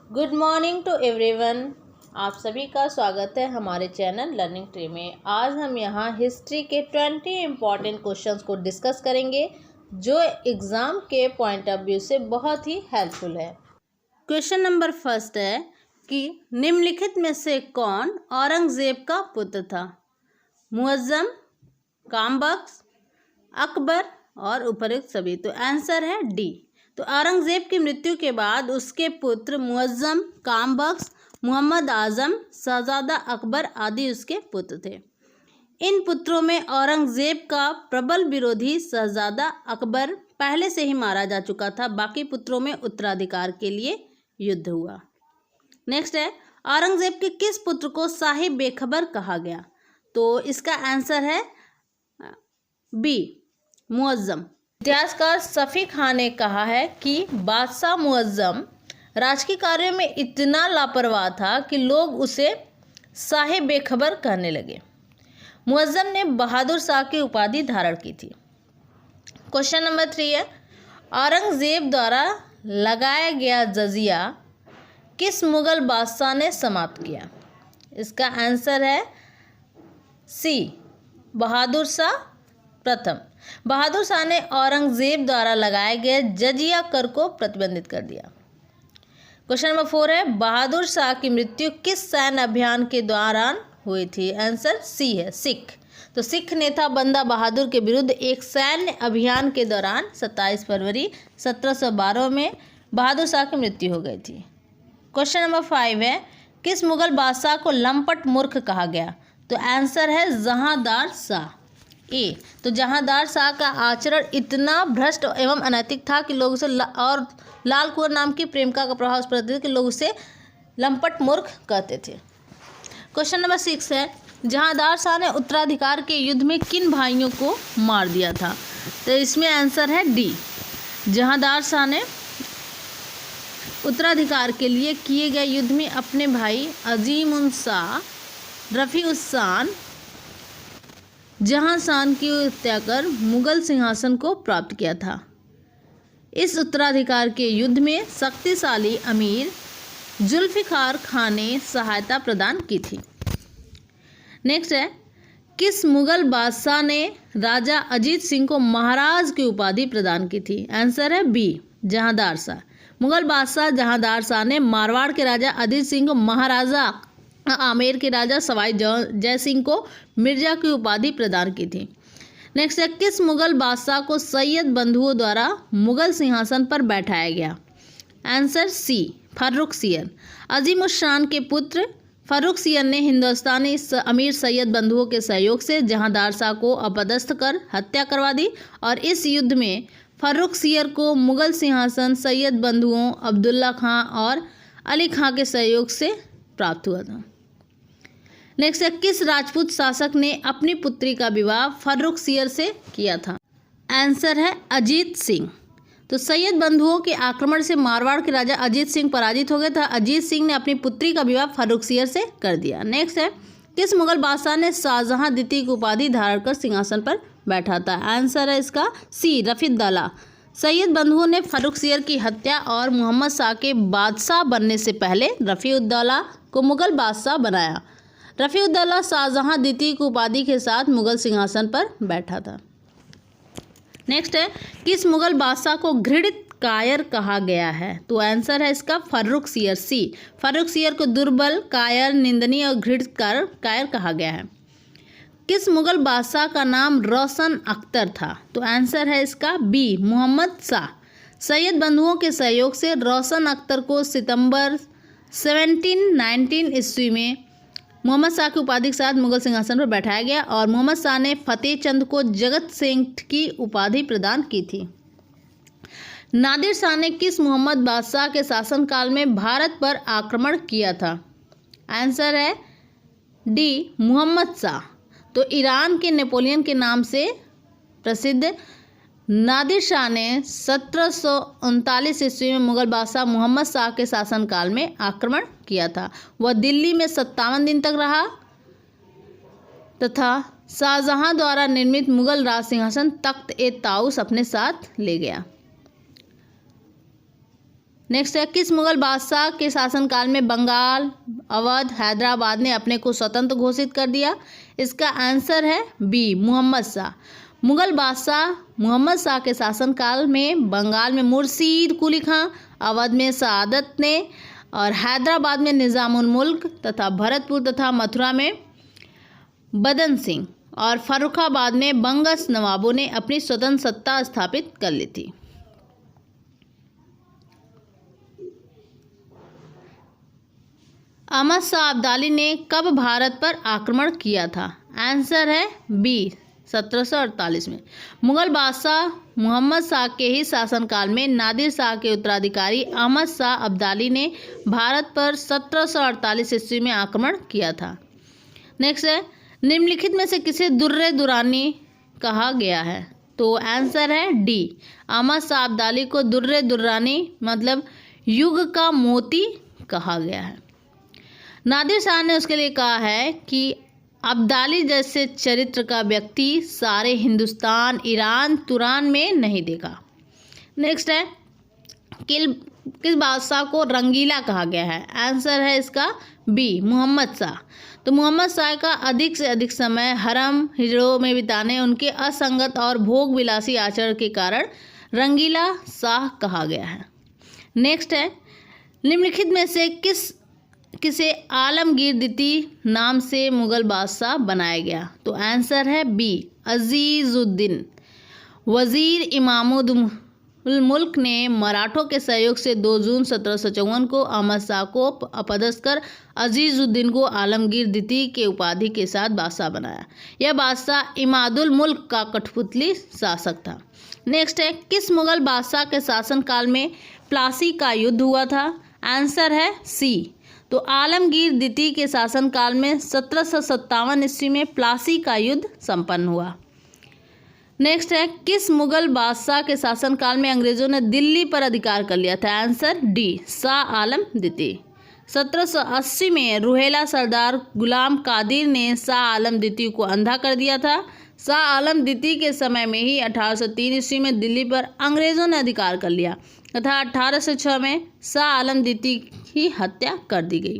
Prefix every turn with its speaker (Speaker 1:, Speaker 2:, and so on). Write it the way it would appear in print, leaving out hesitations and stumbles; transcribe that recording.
Speaker 1: Good morning to everyone. आप सभी का स्वागत है हमारे चैनल लर्निंग ट्री में। आज हम यहाँ हिस्ट्री के 20 इम्पॉर्टेंट क्वेश्चंस को डिस्कस करेंगे जो एग्ज़ाम के पॉइंट ऑफ व्यू से बहुत ही हेल्पफुल है। क्वेश्चन नंबर फर्स्ट है कि निम्नलिखित में से कौन औरंगज़ेब का पुत्र था? मुअज़्ज़म, कामबख्श, अकबर और उपरोक्त सभी। तो आंसर है डी। तो औरंगज़ेब की मृत्यु के बाद उसके पुत्र मुअज़्ज़म, कामबख्श, मोहम्मद आज़म, शहज़ादा अकबर आदि उसके पुत्र थे। इन पुत्रों में औरंगज़ेब का प्रबल विरोधी शहज़ादा अकबर पहले से ही मारा जा चुका था। बाकी पुत्रों में उत्तराधिकार के लिए युद्ध हुआ। नेक्स्ट है, औरंगज़ेब के किस पुत्र को साहिब बेखबर कहा गया? तो इसका आंसर है बी, मुअज़्ज़म। इतिहासकार शफी खान ने कहा है कि बादशाह मुअज़्ज़म राजकीय कार्यों में इतना लापरवाह था कि लोग उसे साहिब बेखबर कहने लगे। मुअज़्ज़म ने बहादुर शाह की उपाधि धारण की थी। क्वेश्चन नंबर 3 है, औरंगज़ेब द्वारा लगाया गया जजिया किस मुग़ल बादशाह ने समाप्त किया? इसका आंसर है सी, बहादुर शाह प्रथम। बहादुर शाह ने औरंगज़ेब द्वारा लगाए गए जजिया कर को प्रतिबंधित कर दिया। क्वेश्चन नंबर 4 है, बहादुर शाह की मृत्यु किस सैन्य अभियान के दौरान हुई थी? आंसर सी है, सिख। तो सिख नेता बंदा बहादुर के विरुद्ध एक सैन्य अभियान के दौरान 27 फरवरी 1712 में बहादुर शाह की मृत्यु हो गई थी। क्वेश्चन नंबर 5 है, किस मुग़ल बादशाह को लंपट मूर्ख कहा गया? तो आंसर है जहांदार शाह, ए। तो जहांदार शाह का आचरण इतना भ्रष्ट एवं अनैतिक था कि लोग उसे और लाल कुंवर नाम की प्रेमिका का प्रभाव उस पर था कि लोग उसे लंपट मूर्ख कहते थे। क्वेश्चन नंबर 6 है, जहांदार शाह ने उत्तराधिकार के युद्ध में किन भाइयों को मार दिया था? तो इसमें आंसर है डी। जहांदार शाह ने उत्तराधिकार के लिए किए गए युद्ध में अपने भाई अजीम उन शाह, रफ़ी उस शान, जहांशान की हत्या कर मुग़ल सिंहासन को प्राप्त किया था। इस उत्तराधिकार के युद्ध में शक्तिशाली अमीर जुल्फ़िकार खान ने सहायता प्रदान की थी। नेक्स्ट है, किस मुग़ल बादशाह ने राजा अजीत सिंह को महाराज की उपाधि प्रदान की थी? आंसर है बी, जहांदार शाह। मुग़ल बादशाह जहांदार शाह ने मारवाड़ के राजा अजीत सिंह को महाराजा, आमेर के राजा सवाई जय सिंह को मिर्जा की उपाधि प्रदान की थी। नेक्स्ट है, किस मुग़ल बादशाह को सैयद बंधुओं द्वारा मुग़ल सिंहासन पर बैठाया गया? Answer C, Farrukhsiyar. अजीम उस शान के पुत्र फर्रुखसियर ने हिंदुस्तानी अमीर सैयद बंधुओं के सहयोग से जहांदार शाह को अपदस्थ कर हत्या करवा दी और इस युद्ध में फर्रुखसियर को मुग़ल सिंहासन सैयद बंधुओं अब्दुल्ला खां और अली खां के सहयोग से प्राप्त हुआ था। नेक्स्ट है, किस राजपूत शासक ने अपनी पुत्री का विवाह फर्रुखसियर से किया था? आंसर है अजीत सिंह। तो सैयद बंधुओं के आक्रमण से मारवाड़ के राजा अजीत सिंह पराजित हो गए था। अजीत सिंह ने अपनी पुत्री का विवाह फर्रुखसियर से कर दिया। नेक्स्ट है, किस मुग़ल बादशाह ने शाहजहां द्वितीय की उपाधि धारण कर सिंहासन पर बैठा था? आंसर है इसका सी, रफ़ीउद्दौला। सैयद बंधुओं ने फर्रुखसियर की हत्या और मोहम्मद शाह के बादशाह बनने से पहले रफ़ीउद्दौला को मुग़ल बादशाह बनाया। रफ़ीउद्दौला शाहजहां द्वितीय की उपाधि के साथ मुग़ल सिंहासन पर बैठा था। नेक्स्ट है, किस मुग़ल बादशाह को घृणित कायर कहा गया है? तो आंसर है इसका फर्रुखसियर, सी। फर्रुखसियर को दुर्बल, कायर, निंदनीय और घृणित कायर कहा गया है। किस मुग़ल बादशाह का नाम रोशन अख्तर था? तो आंसर है इसका बी, मोहम्मद शाह। सैयद बंधुओं के सहयोग से रोशन अख्तर को सितंबर 1719 ईस्वी में मोहम्मद शाह की उपाधि के साथ मुग़ल सिंहासन पर बैठाया गया और मोहम्मद शाह ने फतेह चंद को जगत सेठ की उपाधि प्रदान की थी। नादिर शाह ने किस मोहम्मद बादशाह के शासनकाल में भारत पर आक्रमण किया था? आंसर है डी, मोहम्मद शाह। तो ईरान के नेपोलियन के नाम से प्रसिद्ध नादिर शाह ने 1739 ईस्वी में मुग़ल बादशाह मोहम्मद शाह के शासनकाल में आक्रमण किया था। वह दिल्ली में 57 दिन तक रहा तथा शाहजहां द्वारा निर्मित मुग़ल राज सिंहासन तख्त ए ताऊस अपने साथ ले गया। नेक्स्ट है, किस मुगल बादशाह के शासनकाल में बंगाल, अवध, हैदराबाद ने अपने को स्वतंत्र घोषित कर दिया? इसका आंसर है बी, मुहम्मद शाह। मुगल बादशाह मुहम्मद शाह के शासनकाल में बंगाल में मुर्शीद कुली खां, अवध में सआदत ने और हैदराबाद में निज़ामुल मुल्क तथा भरतपुर तथा मथुरा में बदन सिंह और फर्रुखाबाद में बंगस नवाबों ने अपनी स्वतंत्र सत्ता स्थापित कर ली थी। अहमद शाह अब्दाली ने कब भारत पर आक्रमण किया था? आंसर है बी, 1748 में। मुगल बादशाह मुहम्मद शाह के ही शासनकाल में नादिर शाह के उत्तराधिकारी अहमद शाह अब्दाली ने भारत पर 1748 ईस्वी में आक्रमण किया था। नेक्स्ट है, निम्नलिखित में से किसे दुर्रे दुरानी कहा गया है? तो आंसर है डी, अहमद शाह अब्दाली को दुर्रे दुर्रानी मतलब युग का मोती कहा गया है। नादिर शाह ने उसके लिए कहा है कि अब्दाली जैसे चरित्र का व्यक्ति सारे हिंदुस्तान, ईरान, तुरान में नहीं देखा। नेक्स्ट है, किस बादशाह को रंगीला कहा गया है? आंसर है इसका बी, मुहम्मद शाह। तो मुहम्मद शाह का अधिक से अधिक समय हरम हिजड़ों में बिताने, उनके असंगत और भोग विलासी आचरण के कारण रंगीला शाह कहा गया है। नेक्स्ट है, निम्नलिखित में से किसे आलमगीर द्वितीय नाम से मुगल बादशाह बनाया गया? तो आंसर है बी, अजीजुद्दीन। वजीर इमामुल मुल्क ने मराठों के सहयोग से 2 जून 1754 को अहमद शाह को अपदस्थ कर अजीजुद्दीन को आलमगीर द्वितीय के उपाधि के साथ बादशाह बनाया। यह बादशाह इमादुल मुल्क का कठपुतली शासक था। नेक्स्ट है, किस मुगल बादशाह के शासनकाल में प्लासी का युद्ध हुआ था? आंसर है सी, तो आलमगीर द्वितीय के शासनकाल में 1757 ईस्वी में प्लासी का युद्ध संपन्न हुआ। नेक्स्ट है, किस मुगल बादशाह के शासनकाल में अंग्रेजों ने दिल्ली पर अधिकार कर लिया था? आंसर डी, शाह आलम द्वितीय। 1780 में रुहेला सरदार गुलाम कादिर ने शाह आलम द्वितीय को अंधा कर दिया था। शाह आलम द्वितीय के समय में ही 1803 ईस्वी में दिल्ली पर अंग्रेजों ने अधिकार कर लिया तथा 1806 में शाह आलम द्वितीय की हत्या कर दी गई।